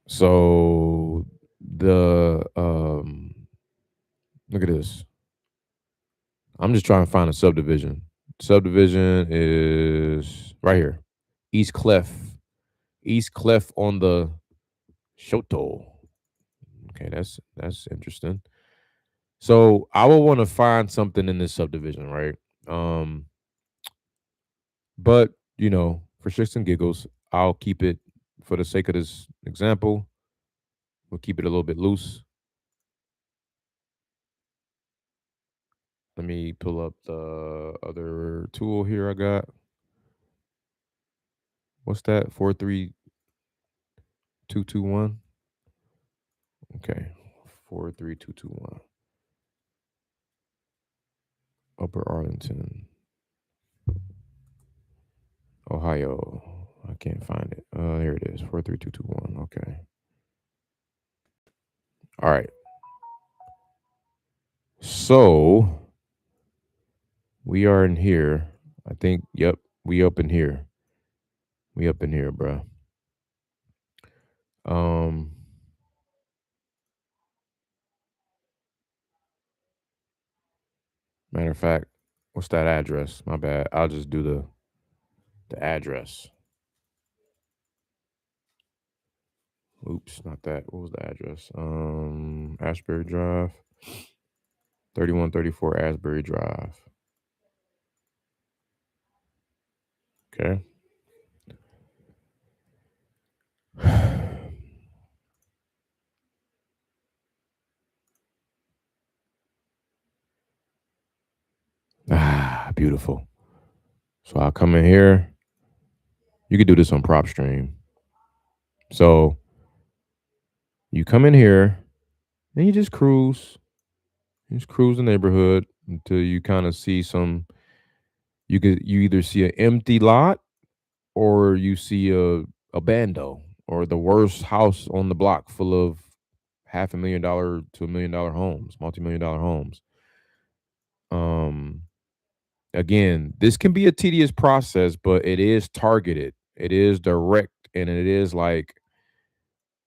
So the look at this. I'm just trying to find a subdivision. Subdivision is right here. East Clef. East Clef on the Shoto. Okay, that's interesting. So I will want to find something in this subdivision, right? Um, but for shits and giggles, I'll keep it for the sake of this example. We'll keep it a little bit loose. Let me pull up the other tool here I got. What's that? 43221. Okay. 43221. Upper Arlington, Ohio. I can't find it. Here it is. 43221. Okay. All right. So we are in here. I think, yep, we up in here. We up in here, bruh. Um Matter of fact, what's that address? My bad. I'll just do the address. Oops, not that. What was the address? Ashbury Drive. 3134 Asbury Drive. Okay. Beautiful. So I'll come in here. You could do this on PropStream. So you come in here and you just cruise. You just cruise the neighborhood until you kind of see some. You either see an empty lot or you see a bando or the worst house on the block full of $500,000 to $1 million homes, multi-million-dollar homes. Again, this can be a tedious process, but it is targeted. It is direct, and it is like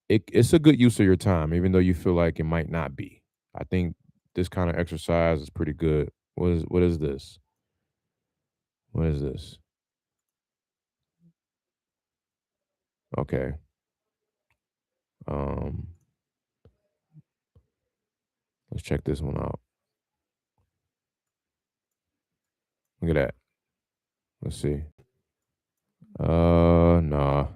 it's a good use of your time, even though you feel like it might not be. I think this kind of exercise is pretty good. What is this? What is this? Okay. Um, let's check this one out. Look at that. Let's see. Nah.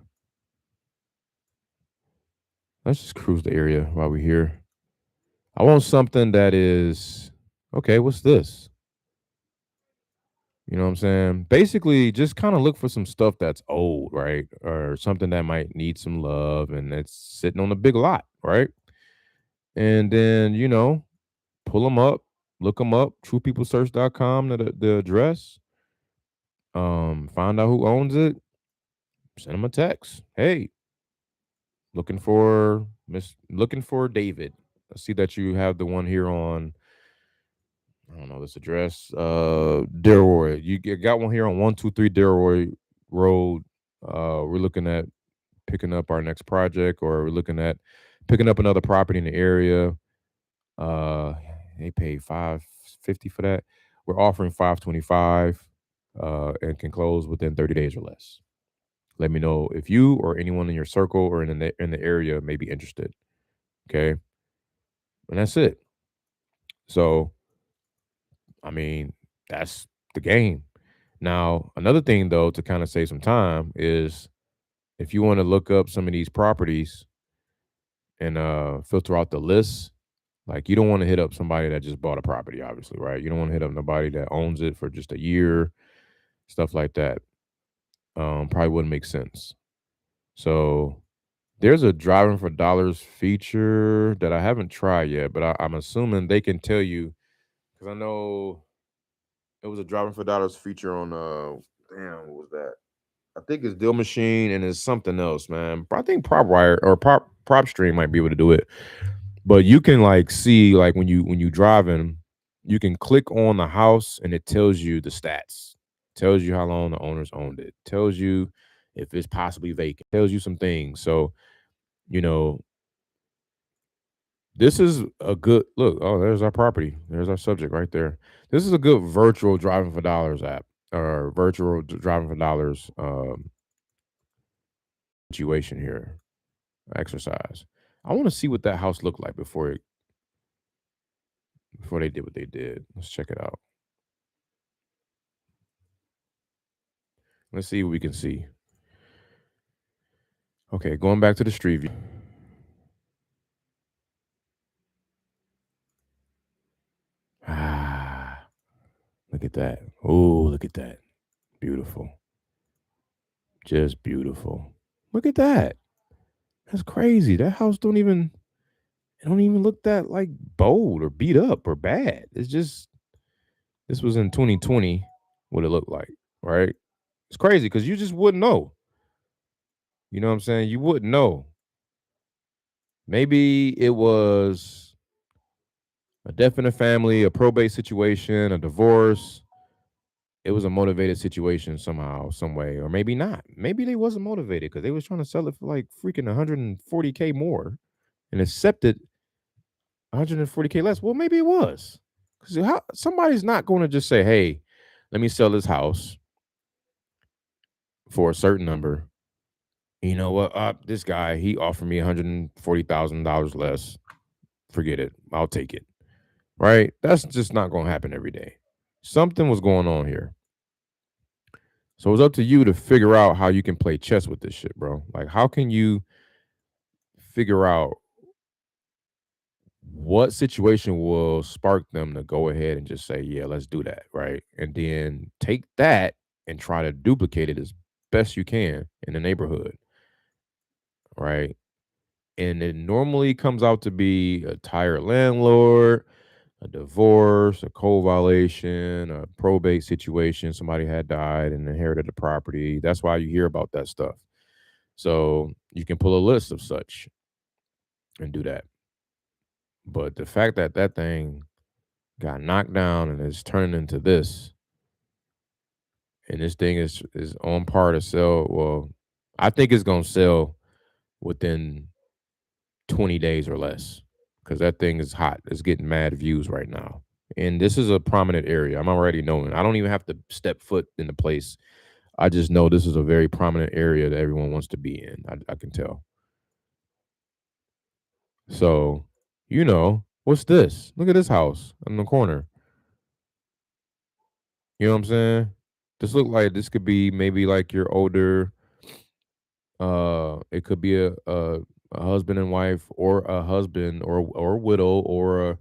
Let's just cruise the area while we're here. I want something that is okay. What's this? You know what I'm saying? Basically, just kind of look for some stuff that's old, right? Or something that might need some love and it's sitting on a big lot, right? And then, pull them up, look them up, truepeoplesearch.com, the address, find out who owns it, send them a text. Hey, looking for David. I see that you have the one here on, I don't know this address. Delroy. Got one here on 123 Delroy Road. We're looking at picking up our next project, or we're looking at picking up another property in the area. Uh, they pay $550 for that. We're offering $525, and can close within 30 days or less. Let me know if you or anyone in your circle or in the area may be interested. Okay, and that's it. So, I mean, that's the game. Now, another thing though, to kind of save some time is if you want to look up some of these properties and filter out the lists, like you don't want to hit up somebody that just bought a property, obviously, right? You don't want to hit up nobody that owns it for just a year, stuff like that. Probably wouldn't make sense. So there's a driving for dollars feature that I haven't tried yet, but I'm assuming they can tell you because I know it was a driving for dollars feature on damn, what was that? I think it's Deal Machine and it's something else, man. I think PropWire or PropStream might be able to do it. But you can like see like when you driving, you can click on the house and it tells you the stats. Tells you how long the owners owned it. Tells you if it's possibly vacant. Tells you some things. So, you know, this is a good look. Oh, there's our property. There's our subject right there. This is a good virtual driving for dollars app or virtual driving for dollars situation here. Exercise. I want to see what that house looked like before they did what they did. Let's check it out. Let's see what we can see. Okay, going back to the street view. Ah, look at that. Oh, look at that. Beautiful. Just beautiful. Look at that. That's crazy. That house don't even look that like bold or beat up or bad. It's just this was in 2020 what it looked like, right? It's crazy because you just wouldn't know. You know what I'm saying? You wouldn't know. Maybe it was a death in the family, a probate situation, a divorce. It was a motivated situation somehow, some way, or maybe not. Maybe they wasn't motivated because they was trying to sell it for like freaking 140K more and accepted 140K less. Well, maybe it was because somebody's not going to just say, "Hey, let me sell this house for a certain number." You know what? This guy he offered me $140,000 less. Forget it. I'll take it. Right? That's just not going to happen every day. Something was going on here. So it's up to you to figure out how you can play chess with this shit, bro. Like, how can you figure out what situation will spark them to go ahead and just say, yeah, let's do that, right? And then take that and try to duplicate it as best you can in the neighborhood, right? And it normally comes out to be a tired landlord, a divorce, a code violation, a probate situation. Somebody had died and inherited the property. That's why you hear about that stuff. So you can pull a list of such and do that. But the fact that that thing got knocked down and is turning into this, and this thing is on par to sell. Well, I think it's gonna sell within 20 days or less because that thing is hot. It's getting mad views right now. And this is a prominent area. I'm already knowing. I don't even have to step foot in the place. I just know this is a very prominent area that everyone wants to be in. I can tell. So, what's this? Look at this house in the corner. You know what I'm saying? This look like this could be maybe like your older. It could be a husband and wife, or a husband or a widow, or a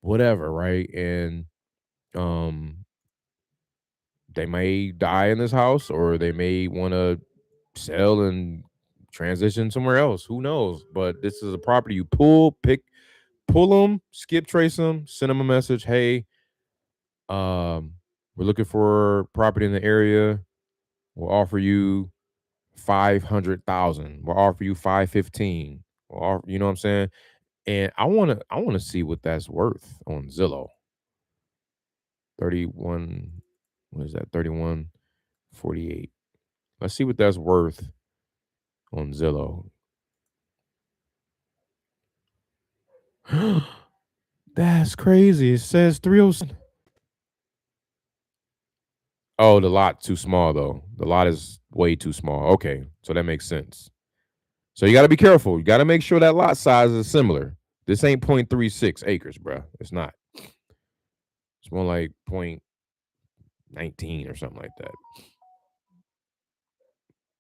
whatever, right? And um, they may die in this house, or they may want to sell and transition somewhere else. Who knows? But this is a property you pull them, skip trace them, send them a message. Hey, we're looking for property in the area. We'll offer you 500,000. We'll offer you 515. You know what I'm saying? And I wanna see what that's worth on Zillow. 31, what is that? 31.48. Let's see what that's worth on Zillow. That's crazy. It says 307. Oh, the lot too small though. The lot is way too small. Okay, so that makes sense. So you got to be careful. You got to make sure that lot size is similar. This ain't 0.36 acres, bro. It's not. It's more like 0.19 or something like that.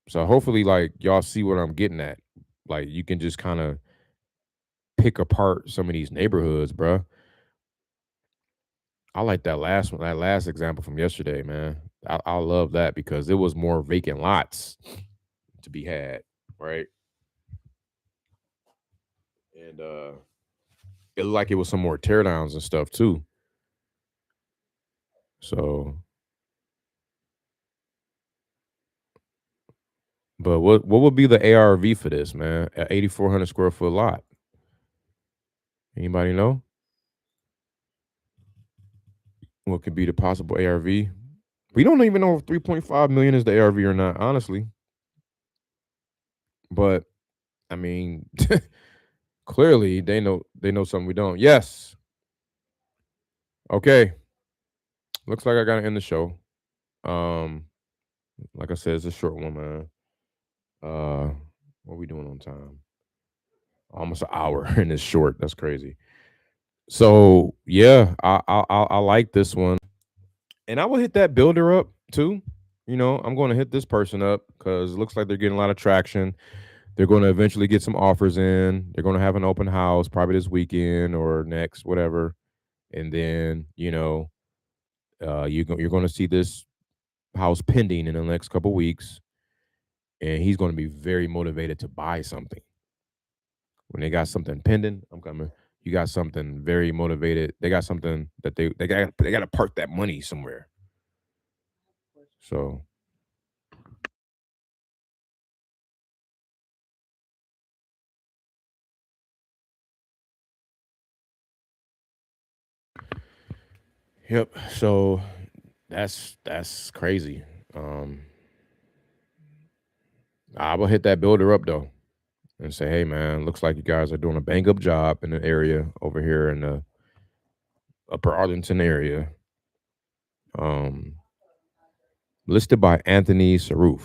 So hopefully, like, y'all see what I'm getting at. Like, you can just kind of pick apart some of these neighborhoods, bro. I like that last one, that last example from yesterday, man. I love that because it was more vacant lots to be had, right? And it looked like it was some more teardowns and stuff too. So, but what would be the ARV for this, man? At 8,400 square foot lot. Anybody know? What could be the possible ARV? We don't even know if 3.5 million is the ARV or not, honestly. But I mean, clearly they know something we don't. Yes. Okay. Looks like I gotta end the show. Um, like I said, it's a short one, man. What are we doing on time? Almost an hour and it's short. That's crazy. So yeah, I like this one, and I will hit that builder up too. I'm going to hit this person up because it looks like they're getting a lot of traction. They're going to eventually get some offers in. They're going to have an open house probably this weekend or next, whatever. And then, you're going to see this house pending in the next couple weeks, and he's going to be very motivated to buy something. When they got something pending, I'm coming. You got something very motivated. They got something that they got to park that money somewhere. So yep. So that's crazy. Um, I will hit that builder up though and say, hey man, looks like you guys are doing a bang up job in the area over here in the Upper Arlington area. Um, listed by Anthony Saroof.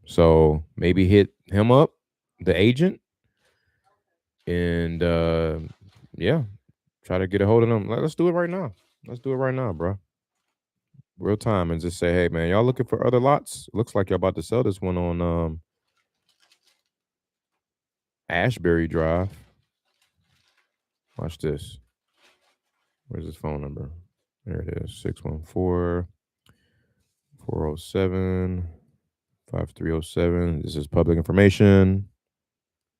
So maybe hit him up, the agent, and yeah, try to get a hold of them. Let's do it right now. Let's do it right now, bro. Real time, and just say, hey man, y'all looking for other lots? Looks like y'all about to sell this one on Ashbury Drive. Watch this. Where's his phone number? There it is. 614-407-5307. This is public information.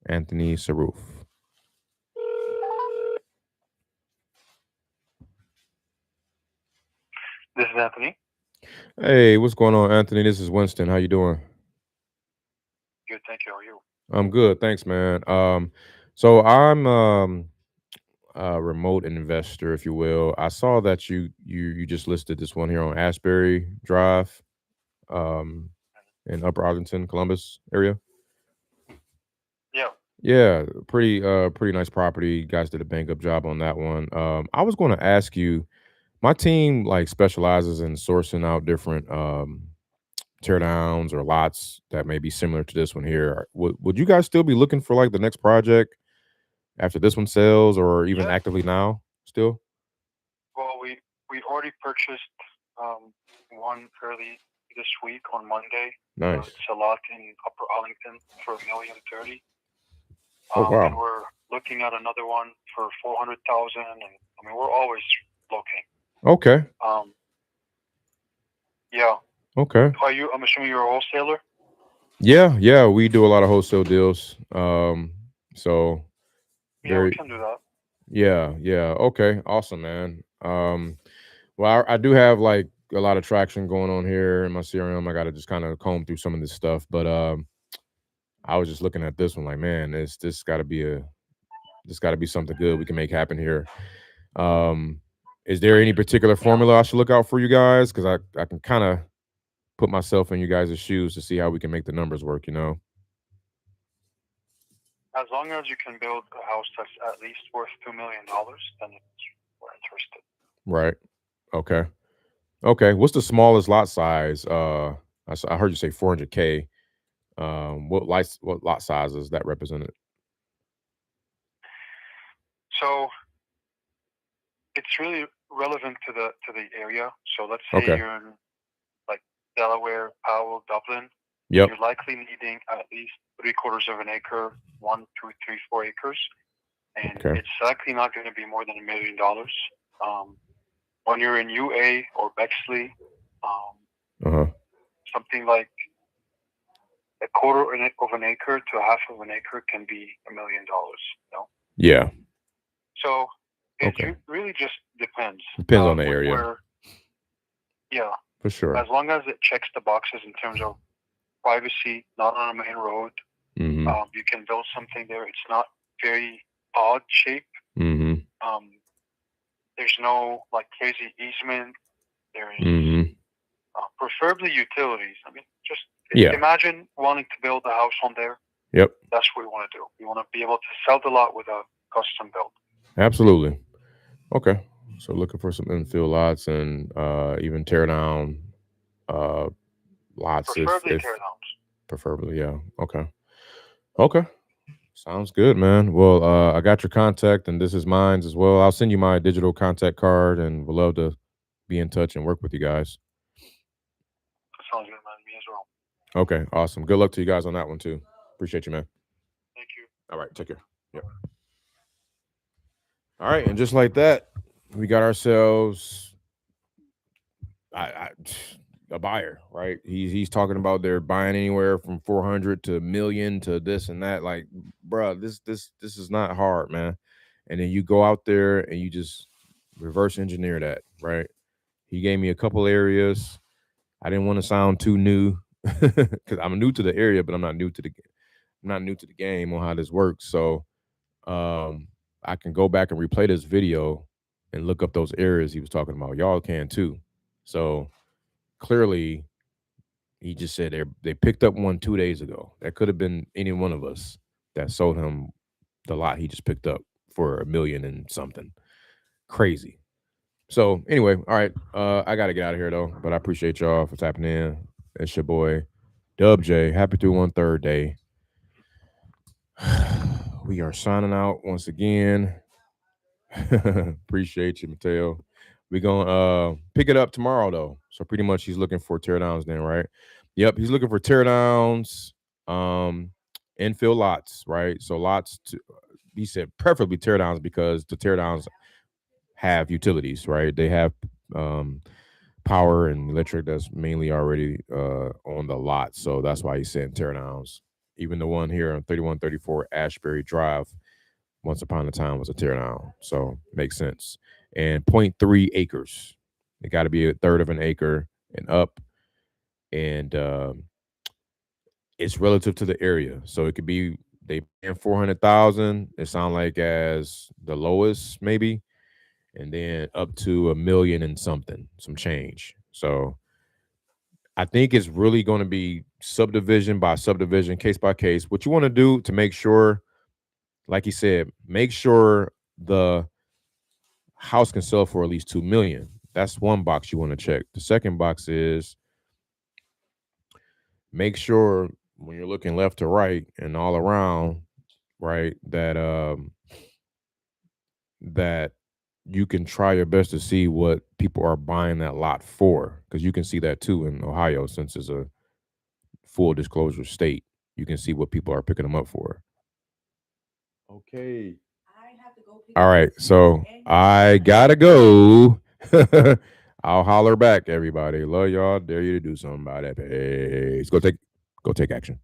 Anthony Saroof. This is Anthony. Hey, what's going on, Anthony? This is Winston. How you doing? Good, thank you. How are you? I'm good, thanks, man. So I'm a remote investor, if you will. I saw that you just listed this one here on Ashbury Drive, um, in Upper Arlington, Columbus area. Yeah. Yeah, pretty nice property. You guys did a bang up job on that one. I was going to ask you, my team like specializes in sourcing out different tear downs or lots that may be similar to this one here. Would you guys still be looking for like the next project after this one sells, or even Yeah. actively now still? Well, we already purchased one early this week on Monday. Nice. It's a lot in Upper Arlington for $1,030,000. Oh wow. And we're looking at another one for $400,000, and I mean we're always looking. Okay. Yeah. Okay. I'm assuming you're a wholesaler. Yeah, we do a lot of wholesale deals. So Yeah, we can do that. yeah. Okay, awesome, man. Well, I do have like a lot of traction going on here in my CRM. I got to just kind of comb through some of this stuff, but I was just looking at this one like, man, this got to be something good we can make happen here. Is there any particular formula I should look out for you guys? Because I can kind of put myself in you guys' shoes to see how we can make the numbers work. As long as you can build a house that's at least worth $2 million, then we're interested. Right. Okay. What's the smallest lot size? I heard you say 400K. What lot size is that represented? So it's really relevant to the area. So let's say you're in like Delaware, Powell, Dublin. Yep. You're likely needing at least 3/4 of an acre, 1, 2, 3, 4 acres, and it's likely not going to be more than $1 million. When you're in UA or Bexley, something like 1/4 of an acre to 1/2 of an acre can be $1 million. Yeah. So it really just depends. Depends on the area. Yeah. For sure. As long as it checks the boxes in terms of privacy, not on a main road, you can build something there. It's not very odd shape. There's no like crazy easement. There's preferably utilities. I mean, just imagine wanting to build a house on there. Yep. That's what we want to do. We want to be able to sell the lot with a custom build. Absolutely. Okay. So looking for some infill lots and even tear down lots. Preferably tear downs. Preferably, yeah. Okay. Sounds good, man. Well, I got your contact, and this is mine as well. I'll send you my digital contact card, and we'd love to be in touch and work with you guys. Sounds good, man. Me as well. Okay, awesome. Good luck to you guys on that one too. Appreciate you, man. Thank you. All right, take care. Yep. All right, and just like that, we got ourselves a buyer, right? He's talking about they're buying anywhere from 400 to a million to this and that. Like, bruh, this is not hard, man. And then you go out there and you just reverse engineer that, right? He gave me a couple areas. I didn't want to sound too new because I'm new to the area, but I'm not new to the game on how this works. So I can go back and replay this video and look up those areas he was talking about. Y'all can too. So clearly, he just said they picked up one 2 days ago. That could have been any one of us that sold him the lot he just picked up for $1 million and something. Crazy. So anyway, all right. I gotta get out of here though. But I appreciate y'all for tapping in. It's your boy Dub J. Happy 313 day. We are signing out once again. Appreciate you, Mateo. We're gonna pick it up tomorrow though. So pretty much he's looking for teardowns then, right? Yep, he's looking for teardowns, infill lots, right? So lots he said preferably teardowns because the teardowns have utilities, right? They have power and electric that's mainly already on the lot. So that's why he's saying teardowns. Even the one here on 3134 Ashbury Drive, once upon a time was a teardown. So makes sense. And 0.3 acres. It got to be a third of an acre and up. And it's relative to the area. So it could be they paying 400,000. It sound like as the lowest maybe, and then up to $1 million and something, some change. So I think it's really going to be subdivision by subdivision, case by case. What you want to do to make sure, like he said, make sure the house can sell for at least 2 million. That's one box you want to check. The second box is make sure when you're looking left to right and all around, right, that you can try your best to see what people are buying that lot for, because you can see that too in Ohio, since it's a full disclosure state. You can see what people are picking them up for. Okay. All right, so I gotta go. I'll holler back, everybody. Love y'all. Dare you to do something about that. Hey, go take action.